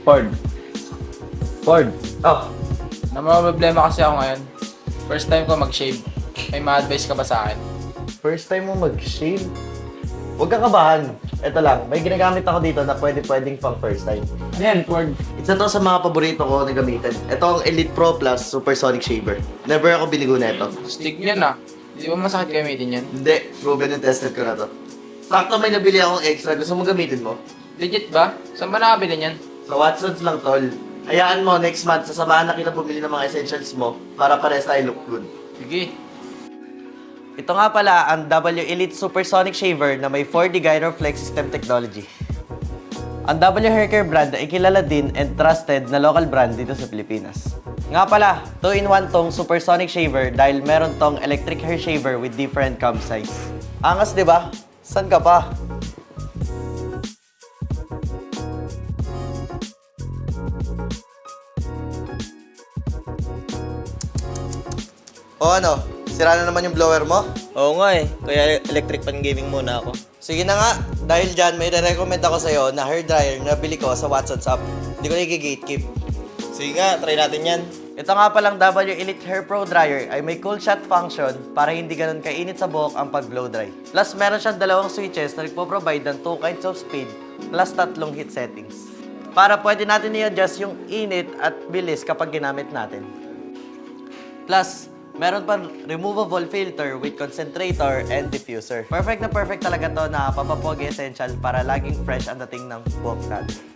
Ford. Ford. Oh, Na mga problema kasi ako ngayon. First time ko mag-shave. May ma-advise ka ba sa akin? first time mo mag-shave? Huwag kang kabahan. Ito lang, may ginagamit ako dito na pwedeng pang first time. Yan, Ford. Isa to sa mga paborito ko na gamitin. Ito ang Elite Pro Plus Supersonic Shaver. Never ako binigo na ito. Stick yan ah. Di ba masakit gamitin yan? Hindi, proven and tested ko na to. Sakto may nabili akong extra. Gusto mo gamitin mo? Legit ba? Saan ba nakabili niyan? Sa Watson's lang, tol. Hayaan mo, next month, sasamahan na kita bumili ng mga essentials mo para pares tayo look good. Sige. Ito nga pala ang W Elite Supersonic Shaver na may 4D Gyro Flex System Technology. Ang W Hair Care brand ay kilala din and trusted na local brand dito sa Pilipinas. Nga pala, 2-in-1 tong Supersonic Shaver dahil meron tong electric hair shaver with different comb size. Angas, di ba? San ka pa? O ano, sira na naman yung blower mo? Oo nga eh, kaya electric pan gaming muna ako. Sige na nga, dahil dyan may re-recommend ako sa'yo na hair dryer na bili ko sa Watson's app. Hindi ko nag-gatekeep. Sige nga, try natin yan. Ito nga palang W Elite Hair Pro Dryer ay may cool shot function para hindi ganun kainit sa buhok ang pag-blow dry. Plus, meron siyang dalawang switches na nagpo-provide ng 2 kinds of speed plus 3 heat settings. Para pwede natin i-adjust yung init at bilis kapag ginamit natin. Plus, meron pa removable filter with concentrator and diffuser. Perfect na perfect talaga to na papapogi essential para laging fresh ang dating ng buhok natin.